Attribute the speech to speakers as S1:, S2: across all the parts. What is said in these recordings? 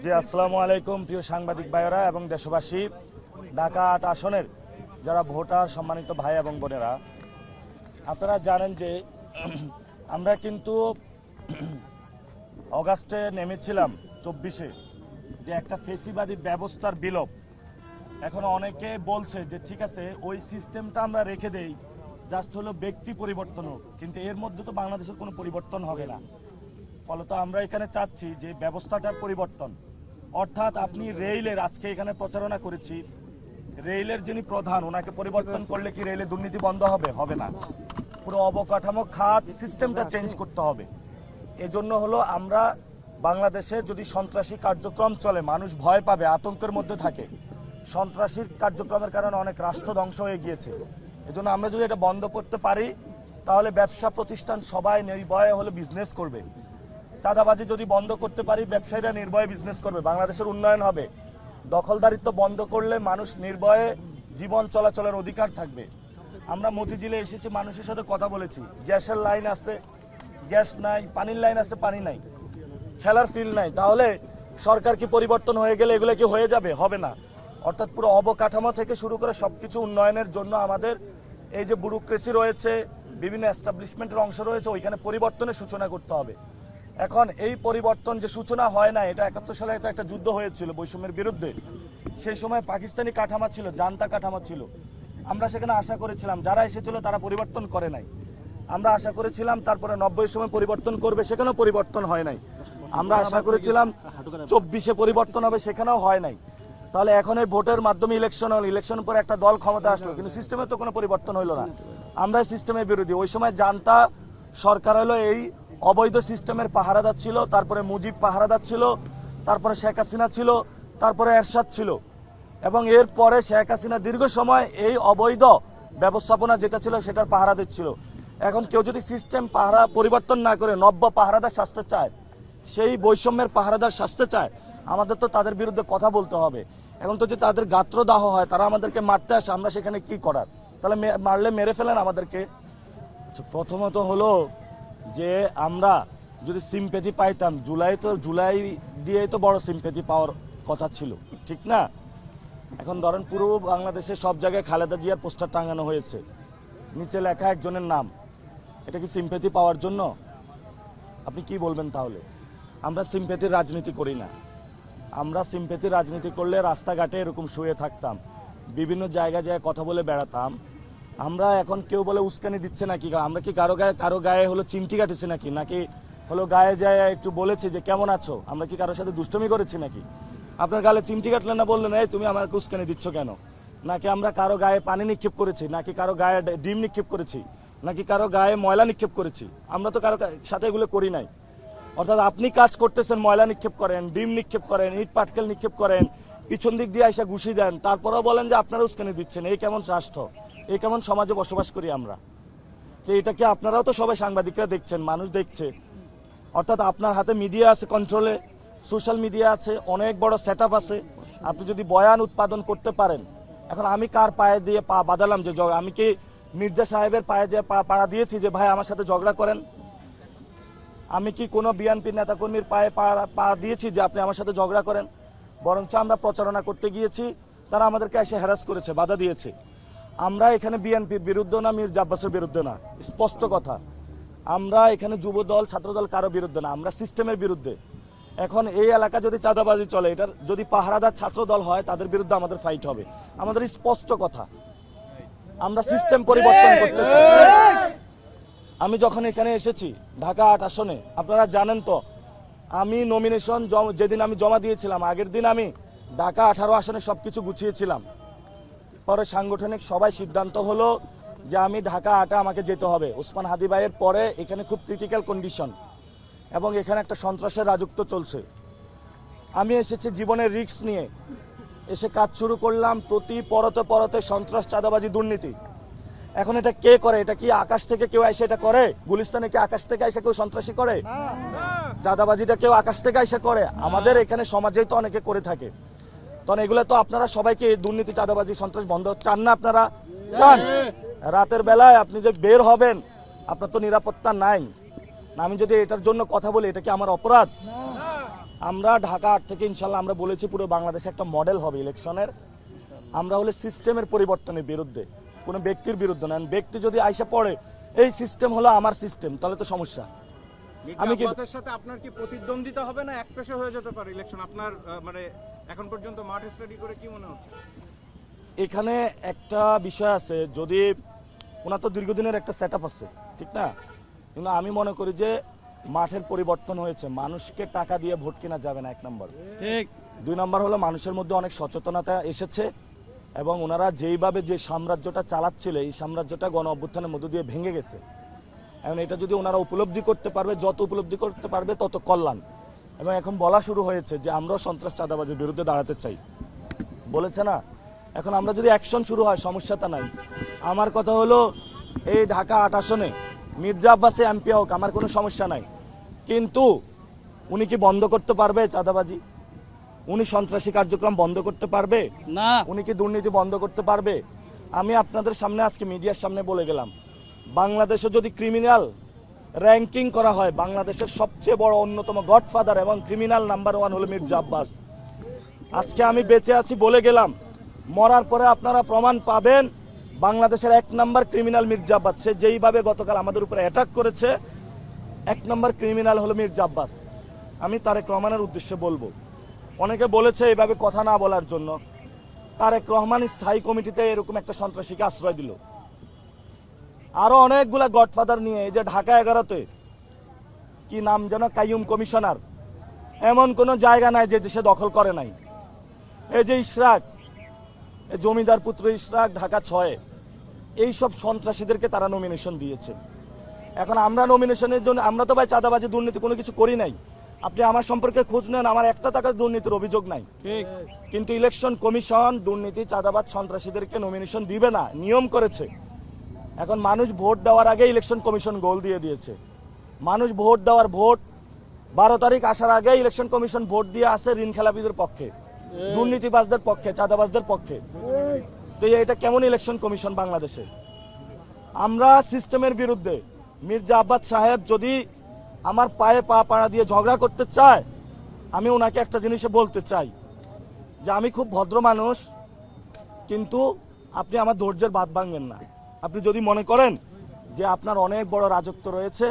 S1: জি, আসসালামু আলাইকুম প্রিয় সাংবাদিক ভাইয়েরা এবং দেশবাসী। ঢাকা ৮ আসনের যারা ভোটার, সম্মানিত ভাই এবং বোনেরা, আপনারা জানেন যে আমরা কিন্তু অগাস্টে নেমেছিলাম ২৪-এ যে একটা ফেসিবাদী ব্যবস্থার বিলোপ। এখন অনেকে বলছে যে ঠিক আছে ওই সিস্টেমটা আমরা রেখে দেই, জাস্ট হলো ব্যক্তি পরিবর্তন হোক, কিন্তু এর মধ্যে তো বাংলাদেশের কোনো পরিবর্তন হবে না। ফলত আমরা এখানে চাচ্ছি যে ব্যবস্থাটার পরিবর্তন, অর্থাৎ আপনি রেইলের, আজকে এখানে প্রচারণা করেছি, রেইলের যিনি প্রধান ওনাকে পরিবর্তন করলে কি রেইলে দুর্নীতি বন্ধ হবে? হবে না। পুরো অবকাঠামো খাত সিস্টেমটা চেঞ্জ করতে হবে। এজন্য হলো আমরা বাংলাদেশে যদি সন্ত্রাসী কার্যক্রম চলে, মানুষ ভয় পাবে, আতঙ্কের মধ্যে থাকে। সন্ত্রাসী কার্যক্রমের কারণে অনেক রাষ্ট্র ধ্বংস হয়ে গিয়েছে। এজন্য আমরা যদি এটা বন্ধ করতে পারি তাহলে ব্যবসা প্রতিষ্ঠান সবাই নির্ভয়ে হলে বিজনেস করবে। চাঁদাবাজি যদি বন্ধ করতে পারি, ব্যবসায়ীরা নির্ভয়ে বিজনেস করবে, বাংলাদেশের উন্নয়ন হবে। দখলদারিত্ব বন্ধ করলে মানুষ নির্ভয়ে জীবন চলাচলের অধিকার থাকবে। আমরা মতিঝিলে এসেছি, মানুষের সাথে কথা বলেছি, গ্যাসের লাইন আছে, গ্যাস নাই, পানির লাইন আছে, পানি নাই, খেলার ফিল্ড নাই। তাহলে সরকার কি পরিবর্তন হয়ে গেলে এগুলো কি হয়ে যাবে? হবে না। অর্থাৎ পুরো অবকাঠামো থেকে শুরু করে সবকিছু উন্নয়নের জন্য আমাদের এই যে ব্যুরোক্রেসি রয়েছে, বিভিন্ন এস্টাবলিশমেন্টের অংশ রয়েছে, ওইখানে পরিবর্তনের সূচনা করতে হবে। এখন এই পরিবর্তন যে সূচনা হয় না, এটা ৭১ সালে একটা যুদ্ধ হয়েছিল বৈষম্যের বিরুদ্ধে। সেই সময় পাকিস্তানি কাঠামো ছিল, জান্তা কাঠামো ছিল। আমরা সেখানে আশা করেছিলাম, যারা এসেছিল তারা পরিবর্তন করে নাই। আমরা আশা করেছিলাম তারপরে ৯০ সময় পরিবর্তন করবে, সেখানেও পরিবর্তন হয় নাই। আমরা আশা করেছিলাম ২৪-এ পরিবর্তন হবে, সেখানেও হয় নাই। তাহলে এখন এই ভোটের মাধ্যমে ইলেকশন হল, ইলেকশন পরে একটা দল ক্ষমতা আসলো, কিন্তু সিস্টেমে তো কোনো পরিবর্তন হইলো না। আমরা সিস্টেমের বিরোধী। ওই সময় জান্তা সরকার হলো এই অবৈধ সিস্টেমের পাহারাদার ছিল, তারপরে মুজিব পাহারাদার ছিল, তারপরে শেখ হাসিনা ছিল, তারপরে এরশাদ ছিল, এবং এরপরে শেখ হাসিনা দীর্ঘ সময় এই অবৈধ ব্যবস্থাপনা যেটা ছিল সেটার পাহারাদার ছিল। এখন কেউ যদি সিস্টেম পাহারা পরিবর্তন না করে নব্য পাহারাদার শাস্তি চায়, সেই বৈষম্যের পাহারাদার শাস্তি চায়, আমাদের তো তাদের বিরুদ্ধে কথা বলতে হবে। এখন তো যদি তাদের গাত্রদাহ হয়, তারা আমাদেরকে মারতে আসে, আমরা সেখানে কি করার? তাহলে মারলে মেরে ফেলেন আমাদেরকে। প্রথমত হলো যে আমরা যদি সিম্প্যাথি পাইতাম, জুলাই দিয়েই তো বড় সিম্প্যাথি পাওয়ার কথা ছিল, ঠিক না? এখন ধরেন পুরো বাংলাদেশে সব জায়গায় খালেদা জিয়ার পোস্টার টাঙানো হয়েছে, নিচে লেখা একজনের নাম। এটা কি সিম্প্যাথি পাওয়ার জন্য? আপনি কি বলবেন তাহলে? আমরা সিম্প্যাথির রাজনীতি করি না। আমরা সিম্প্যাথির রাজনীতি করলে রাস্তাঘাটে এরকম শুয়ে থাকতাম, বিভিন্ন জায়গায় কথা বলে বেড়াতাম। আমরা এখন কেউ বলে উস্কানি দিচ্ছে নাকি, আমরা কি কারো গায়ে হলো চিমটি কাটেছি নাকি, নাকি হলো গায়ে যায় একটু বলেছি যে কেমন আছো? আমরা কি কারোর সাথে দুষ্টমি করেছি নাকি? আপনার গালে চিমটি কাটলেন না, বললেন এই তুমি আমাকে উস্কানি দিচ্ছ কেন? নাকি আমরা কারো গায়ে পানি নিক্ষেপ করেছি, নাকি কারো গায়ে ডিম নিক্ষেপ করেছি, নাকি কারো গায়ে ময়লা নিক্ষেপ করেছি? আমরা তো কারো সাথে এগুলো করি নাই। অর্থাৎ আপনি কাজ করতেছেন, ময়লা নিক্ষেপ করেন, ডিম নিক্ষেপ করেন, ইট পাটকেল নিক্ষেপ করেন, পিছন দিক দিয়ে আইসা ঘুষি দেন, তারপরেও বলেন যে আপনারা উস্কানি দিচ্ছেন। এই কেমন রাষ্ট্র, এই কেমন সমাজে বসবাস করি আমরা? তো এটাকে আপনারাও তো সবাই সাংবাদিকরা দেখছেন, মানুষ দেখছে। অর্থাৎ আপনার হাতে মিডিয়া আছে, কন্ট্রোলে সোশ্যাল মিডিয়া আছে, অনেক বড় সেট আছে। আপনি যদি বয়ান উৎপাদন করতে পারেন, এখন আমি কার পায়ে দিয়ে পা বাঁধালাম যে আমি কি মির্জা সাহেবের পায়ে যে পাড়া দিয়েছি যে ভাই আমার সাথে ঝগড়া করেন? আমি কি কোনো বিএনপি নেতাকর্মীর পায়ে পা দিয়েছি যে আপনি আমার সাথে ঝগড়া করেন? বরঞ্চ আমরা প্রচারণা করতে গিয়েছি, তারা আমাদেরকে এসে হ্যারাস করেছে, বাধা দিয়েছে। আমরা এখানে বিএনপির বিরুদ্ধে না, মির্জা আব্বাসের বিরুদ্ধে না, স্পষ্ট কথা। আমরা এখানে যুব দল, ছাত্র দল কারো বিরুদ্ধে না, আমরা সিস্টেমের বিরুদ্ধে। এখন এই এলাকা যদি চাঁদাবাজি চলে, এটার যদি পাহারাদার ছাত্র দল হয়, তাদের বিরুদ্ধে আমাদের ফাইট হবে। আমাদের স্পষ্ট কথা, আমরা সিস্টেম পরিবর্তন করতে চাই। আমি যখন এখানে এসেছি ঢাকা ৮ আসনে, আপনারা জানেন তো, আমি নমিনেশন যেদিন আমি জমা দিয়েছিলাম, আগের দিন আমি ঢাকা 18 আসনে সবকিছু গুছিয়েছিলাম। পরে সাংগঠনিক সবাই সিদ্ধান্ত হলো যে আমি ঢাকা ৮ আমাকে যেতে হবে। ওসমান হাদি ভাইয়ের পরে এখানে খুব ক্রিটিক্যাল কন্ডিশন, এবং এখানে একটা সন্ত্রাসের রাজত্ব চলছে। আমি এসেছি জীবনের রিস্ক নিয়ে, এসে কাজ শুরু করলাম। প্রতি পরতে সন্ত্রাস, চাঁদাবাজি, দুর্নীতি। এখন এটা কে করে? এটা কি আকাশ থেকে কেউ এসে এটা করে? গুলিস্তানে কি আকাশ থেকে এসে কেউ সন্ত্রাসী করে? চাঁদাবাজিটা কেউ আকাশ থেকে এসে করে? আমাদের এখানে সমাজেই তো অনেকে করে থাকে। তখন এগুলো তো আপনারা সবাইকে দুর্নীতি, চাঁদাবাজি, সন্ত্রাস বন্ধ চান না? আপনারা চান? রাতের বেলায় আপনি যে বের হবেন, আপনার তো নিরাপত্তা নাই। আমি যদি এটার জন্য কথা বলি, এটা কি আমার অপরাধ? আমরা ঢাকা ৮ থেকে ইনশাল্লাহ আমরা বলেছি পুরো বাংলাদেশে একটা মডেল হবে ইলেকশনের। আমরা হলে সিস্টেমের পরিবর্তনের বিরুদ্ধে, কোনো ব্যক্তির বিরুদ্ধে না। ব্যক্তি যদি আইসা পড়ে এই সিস্টেম হলো আমার সিস্টেম, তাহলে তো সমস্যা।
S2: আমি কি সাথে আপনার কি প্রতিদ্বন্দ্বিতা হবে না একপেশে হয়ে যেতে পারে ইলেকশন? আপনার মানে এখন পর্যন্ত মাঠ স্টাডি করে কি মনে হচ্ছে?
S1: এখানে একটা বিষয় আছে, যদি ওনার তো দীর্ঘদিনের একটা সেট আপ আছে, ঠিক না? কিন্তু আমি মনে করি যে মাঠের পরিবর্তন হয়েছে, মানুষকে টাকা দিয়ে ভোট কেনা যাবে না, 1 নম্বর।
S3: ঠিক।
S1: 2 নম্বর হলো মানুষের মধ্যে অনেক সচেতনতা এসেছে এবং ওনারা যেইভাবে যে সাম্রাজ্যটা চালাচ্ছিল এই সাম্রাজ্যটা গণ অভ্যুত্থানের মধ্য দিয়ে ভেঙে গেছে। এখন এটা যদি ওনারা উপলব্ধি করতে পারবে, যত উপলব্ধি করতে পারবে তত কল্যাণ। এবং এখন বলা শুরু হয়েছে যে আমরাও সন্ত্রাস চাঁদাবাজির বিরুদ্ধে দাঁড়াতে চাই, বলেছে না? এখন আমরা যদি অ্যাকশন শুরু হয় সমস্যাটা নাই। আমার কথা হলো এই ঢাকা ৮ আসনে মির্জা আব্বাসে এমপি হোক, আমার কোনো সমস্যা নাই, কিন্তু উনি কি বন্ধ করতে পারবে চাঁদাবাজি? উনি সন্ত্রাসী কার্যক্রম বন্ধ করতে পারবে
S3: না।
S1: উনি কি দুর্নীতি বন্ধ করতে পারবে? আমি আপনাদের সামনে আজকে মিডিয়ার সামনে বলে গেলাম, বাংলাদেশে যদি ক্রিমিনাল র্যাঙ্কিং করা হয়, বাংলাদেশের সবচেয়ে বড় অন্যতম গডফাদার এবং ক্রিমিনাল নাম্বার 1 হলো মির্জা আব্বাস। আজকে আমি বেঁচে আছি বলে গেলাম, মরার পরে আপনারা প্রমাণ পাবেন বাংলাদেশের 1 নম্বর ক্রিমিনাল মির্জা আব্বাস। সে যেইভাবে গতকাল আমাদের উপরে অ্যাটাক করেছে, 1 নম্বর ক্রিমিনাল হলো মির্জা আব্বাস। আমি তারেক রহমানের উদ্দেশ্যে বলবো, অনেকে বলেছে এইভাবে কথা না বলার জন্য, তারেক রহমান স্থায়ী কমিটিতে এরকম একটা সন্ত্রাসীকে আশ্রয় দিল, আরো অনেকগুলা গডফাদার নিয়ে। এই যে ঢাকা 11-তে কি নাম যেন, কাইয়ুম কমিশনার, এমন কোন জায়গা নাই যে দেশে দখল করে নাই। এই যে ইশরাক, এই জমিদার পুত্র ইশরাক ঢাকা 6-এ, এইসব সন্ত্রাসীদেরকে তারা নমিনেশন দিয়েছে। এখন আমরা নমিনেশনের জন্য, আমরা তো ভাই চাঁদাবাজি দুর্নীতি কোনো কিছু করি নাই। আপনি আমার সম্পর্কে খোঁজ নেন, আমার 1 টাকা দুর্নীতির অভিযোগ নাই। কিন্তু ইলেকশন কমিশন দুর্নীতি চাঁদাবাজ সন্ত্রাসীদেরকে নমিনেশন দিবে না, নিয়ম করেছে। এখন মানুষ ভোট দেওয়ার আগে ইলেকশন কমিশন গোল দিয়ে দিয়েছে। মানুষ ভোট দেওয়ার, ভোট 12 তারিখ আসার আগে ইলেকশন কমিশন ভোট দিয়ে আসে ঋণ খেলাপিদের পক্ষে, দুর্নীতিবাজদের পক্ষে, চাঁদাবাজদের পক্ষে। তো এটা কেমন ইলেকশন কমিশন বাংলাদেশে? আমরা সিস্টেমের বিরুদ্ধে। মির্জা আব্বাস সাহেব যদি আমার পায়ে পা পাড়া দিয়ে ঝগড়া করতে চায়, আমি ওনাকে একটা জিনিসে বলতে চাই যে আমি খুব ভদ্র মানুষ, কিন্তু আপনি আমার ধৈর্যের বাঁধ ভাঙবেন না। আপনি যদি মনে করেন যে আপনার অনেক বড় রাজত্ব রয়েছে,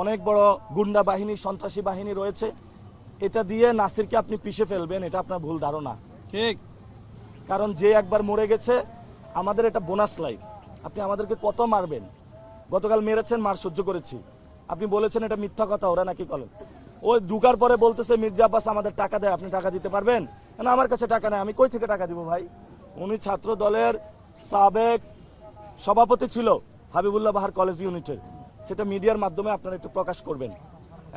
S1: অনেক বড় গুন্ডা বাহিনী, সন্ত্রাসী বাহিনী রয়েছে, এটা দিয়ে নাসিরকে আপনি পিষে ফেলবেন, এটা আপনার ভুল ধারণা।
S3: ঠিক।
S1: কারণ যে একবার মরে গেছে, আমাদের এটা বোনাস লাইফ। আপনি আমাদেরকে কত মারবেন? গতকাল মেরেছেন, মার সহ্য করেছি। আপনি বলেছেন এটা মিথ্যা কথা, ওরা নাকি বলেন। ওই ঢুকার পরে বলতেছে মির্জা আব্বাস আমাদের টাকা দেয়, আপনি টাকা দিতে পারবেন না? আমার কাছে টাকা নেই, আমি কই থেকে টাকা দিব ভাই? উনি ছাত্র দলের সাবেক সভাপতি ছিল হাবিবুল্লাহ বাহার কলেজ ইউনিটের, সেটা মিডিয়ার মাধ্যমে আপনারা একটু প্রকাশ করবেন।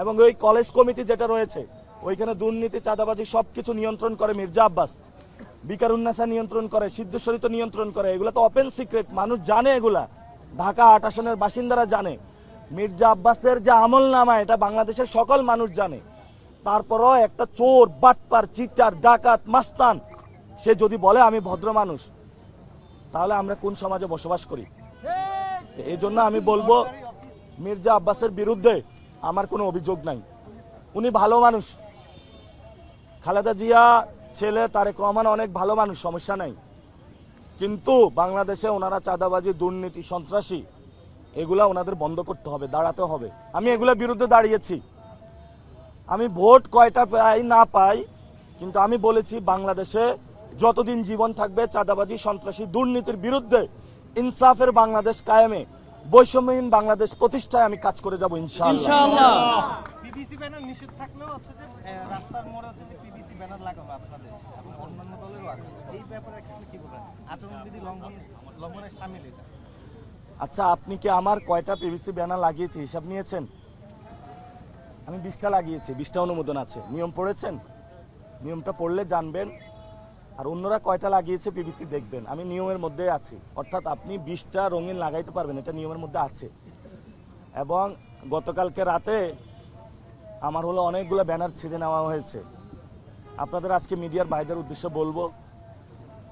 S1: এবং ওই কলেজ কমিটি যেটা রয়েছে, ওইখানে দুর্নীতি চাঁদাবাজি সবকিছু নিয়ন্ত্রণ করে মির্জা আব্বাস, বিকারুন্নাসা নিয়ন্ত্রণ করে, সিদ্ধেশ্বরী তো নিয়ন্ত্রণ করে। এগুলো তো ওপেন সিক্রেট, মানুষ জানে এগুলা, ঢাকা ৮ আসনের বাসিন্দারা জানে। মির্জা আব্বাসের যে আমল নামা, এটা বাংলাদেশের সকল মানুষ জানে। তারপরও একটা চোর, বাটপার, চিটার, ডাকাত, মাস্তান, সে যদি বলে আমি ভদ্র মানুষ, তাহলে আমরা কোন সমাজে বসবাস করি? এই জন্য আমি বলবো মির্জা আব্বাসের বিরুদ্ধে আমার কোনো অভিযোগ নাই, উনি ভালো মানুষ। খালেদা জিয়া ছেলে তারেক রহমান অনেক ভালো মানুষ, সমস্যা নাই। কিন্তু বাংলাদেশে ওনারা চাঁদাবাজি, দুর্নীতি, সন্ত্রাসী, এগুলা ওনাদের বন্ধ করতে হবে, দাঁড়াতে হবে। আমি এগুলোর বিরুদ্ধে দাঁড়িয়েছি। আমি ভোট কয়টা পাই না পাই, কিন্তু আমি বলেছি বাংলাদেশে যতদিন জীবন থাকবে চাঁদাবাজি, সন্ত্রাসী, দুর্নীতির বিরুদ্ধে ইনসাফের বাংলাদেশ কায়েমে, বৈষম্যহীন বাংলাদেশ প্রতিষ্ঠায় আমি কাজ করে যাব ইনশাআল্লাহ।
S2: পিভিসি ব্যানার নিষেধ থাকলেও হচ্ছে যে রাস্তার মোড়ে হচ্ছে যে পিভিসি ব্যানার লাগানো আপনাদের এবং অন্যান্য দলেরও আছে, এই ব্যাপারে অ্যাকচুয়ালি কি বলেন? আচরণবিধি লঙ্ঘনের শামিল এটা?
S1: আচ্ছা, আপনি কি আমার কয়টা পিভিসি ব্যানার লাগিয়েছি হিসাব নিয়েছেন? আমি 20টা লাগিয়েছি, 20টা অনুমোদন আছে। নিয়ম পড়েছেন? নিয়মটা পড়লে জানবেন। আর অন্যরা কয়টা লাগিয়েছে পিভিসি দেখবেন। আমি নিয়মের মধ্যে আছি, অর্থাৎ আপনি 20টা রঙিন লাগাইতে পারবেন, এটা নিয়মের মধ্যে আছে। এবং গতকালকে রাতে আমার হলো অনেকগুলো ব্যানার ছিঁড়ে নেওয়া হয়েছে। আপনাদের আজকে মিডিয়ার ভাইদের উদ্দেশ্যে বলবো,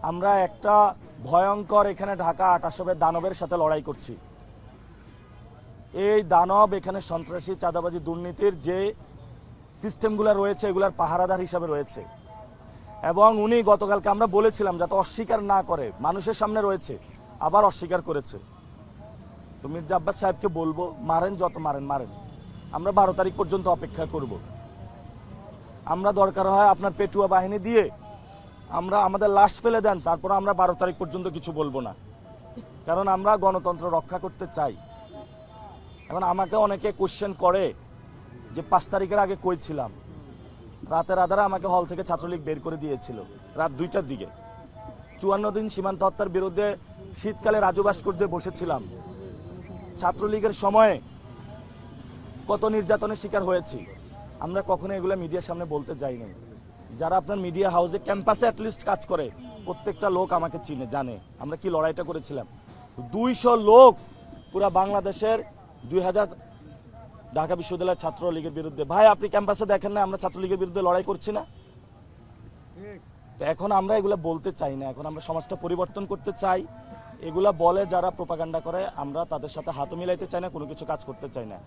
S1: আমরা একটা ভয়ঙ্কর এখানে ঢাকা ৮ আসনের দানবের সাথে লড়াই করছি। এই দানব এখানে সন্ত্রাসী, চাঁদাবাজি, দুর্নীতির যে সিস্টেমগুলো রয়েছে, এগুলার পাহারাদার হিসাবে রয়েছে। এবং উনি গতকালকে আমরা বলেছিলাম যাতে অস্বীকার না করে, মানুষের সামনে রয়েছে, আবার অস্বীকার করেছে। তো মির্জা আব্বাস সাহেবকে বলবো, মারেন, যত মারেন মারেন, আমরা 12 তারিখ পর্যন্ত অপেক্ষা করব। আমরা দরকার হয় আপনার পেটুয়া বাহিনী দিয়ে আমরা আমাদের লাশ ফেলে দেন, তারপর আমরা 12 তারিখ পর্যন্ত কিছু বলবো না, কারণ আমরা গণতন্ত্র রক্ষা করতে চাই। এখন আমাকে অনেকে কোশ্চেন করে যে 5 তারিখের আগে কই ছিলাম। রাতের আধারে আমাকে হল থেকে ছাত্রলীগ বের করে দিয়েছিল রাত 2টার দিকে। 54 দিন সীমান্ত হত্যার বিরুদ্ধে শীতকালে রাজু ভাস্কর্যে বসেছিলাম। ছাত্রলীগের সময়ে কত নির্যাতনের শিকার হয়েছি, আমরা কখনো এগুলো মিডিয়ার সামনে বলতে যাইনি। যারা আপনার মিডিয়া হাউসে ক্যাম্পাসে অ্যাটলিস্ট কাজ করে, প্রত্যেকটা লোক আমাকে চিনে, জানে আমরা কি লড়াইটা করেছিলাম। 200 লোক পুরা বাংলাদেশের 2000 ঢাকা বিশ্ববিদ্যালয়ের ছাত্রলীগের বিরুদ্ধে। ভাই আপনি ক্যাম্পাসে দেখেন না আমরা ছাত্রলীগের বিরুদ্ধে লড়াই করছি না? তো এখন আমরা এগুলো বলতে চাই না, এখন আমরা সমাজটা পরিবর্তন করতে চাই। এগুলা বলে যারা প্রোপাগান্ডা করে, আমরা তাদের সাথে হাত মিলাইতে চাই না, কোনো কিছু কাজ করতে চাই না।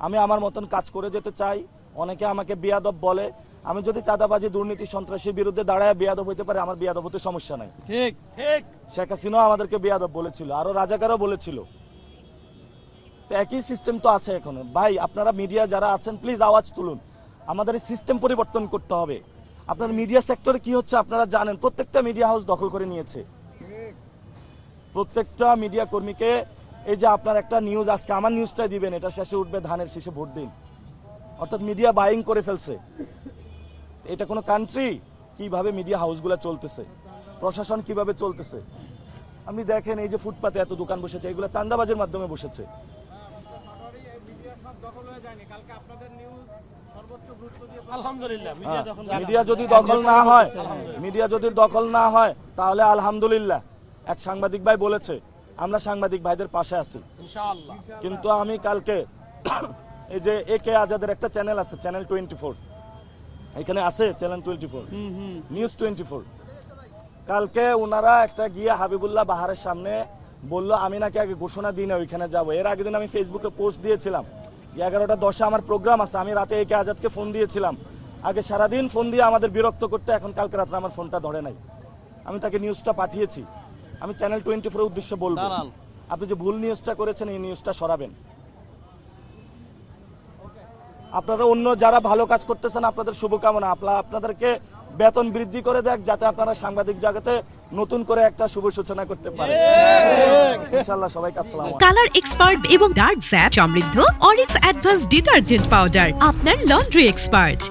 S1: আমি আমার মতন কাজ করে যেতে চাই। অনেকে আমাকে বিয়াদব বলে, আমি যদি চাঁদাবাজি দুর্নীতি সন্ত্রাসীর বিরুদ্ধে দাঁড়ায় বিয়াদব হইতে পারে, আমার বিয়াদব হতে সমস্যা নাই।
S2: ঠিক ঠিক।
S1: শেখ হাসিনাও আমাদেরকে বিয়াদব বলেছিল, আরো রাজাকারও বলেছিল। তো একই সিস্টেম তো আছে এখনো। ভাই আপনারা মিডিয়া যারা আছেন প্লিজ আওয়াজ তুলুন, আমাদের এই সিস্টেম পরিবর্তন করতে হবে। আপনার মিডিয়া সেক্টরে কি হচ্ছে আপনারা জানেন, প্রত্যেকটা মিডিয়া হাউস দখল করে নিয়েছে। প্রত্যেকটা মিডিয়া কর্মীকে, এই যে আপনার একটা নিউজ আজকে আমার নিউজটাই দিবেন, এটা শেষে উঠবে ধানের শীষে ভোট দিন, অর্থাৎ মিডিয়া বাইং করে ফেলছে। এটা কোনো কান্ট্রি? কিভাবে মিডিয়া হাউসগুলো চলতেছে, প্রশাসন কিভাবে চলতেছে আপনি দেখেন। এই যে ফুটপাতে এত দোকান বসেছে, এগুলো চাঁদাবাজের মাধ্যমে বসেছে।
S2: আলহামদুলিল্লাহ
S1: মিডিয়া যদি দখল না হয়, মিডিয়া যদি দখল না হয় তাহলে আলহামদুলিল্লাহ। এক সাংবাদিক ভাই বলেছে আমরা সাংবাদিক ভাইদের পাশে আছি
S2: ইনশাআল্লাহ।
S1: কিন্তু আমি কালকে এই যে একে আজাদের একটা চ্যানেল আছে, চ্যানেল 24, এখানে আছে চ্যানেল 24, নিউজ 24। কালকে ওনারা একটা গিয়ে হাবিবুল্লাহ বাহারের সামনে বলল আমি নাকি আগে ঘোষণা দিই না ওইখানে যাবো। এর আগের দিন আমি ফেসবুকে পোস্ট দিয়েছিলাম যে 11টা 10-এ আমার প্রোগ্রাম আছে, আমি রাতে একে আজাদকে ফোন দিয়েছিলাম। আগে সারাদিন ফোন দিয়ে আমাদের বিরক্ত করতে, এখন কালকে রাত্রে আমার ফোনটা ধরে নাই। আমি তাকে নিউজটা পাঠিয়েছি। আমি চ্যানেল 24-এর উদ্দেশ্যে বলবো, আপনি যে ভুল নিউজটা করেছেন এই নিউজটা সরাবেন। আপনারা অন্য যারা ভালো কাজ করতেছেন আপনাদের শুভকামনা, আপনাদেরকে বেতন বৃদ্ধি করে দেখ যাতে আপনারা সাংবাদিক জগতে নতুন করে একটা শুভ সূচনা করতে পারেন। ইনশাআল্লাহ সবাইকে আসসালামু আলাইকুম।
S3: কালার এক্সপার্ট এবং ডার্ক স্যাপ সমৃদ্ধ অরিক্স অ্যাডভান্স ডিটারজেন্ট পাউডার আপনার লন্ড্রি এক্সপার্ট।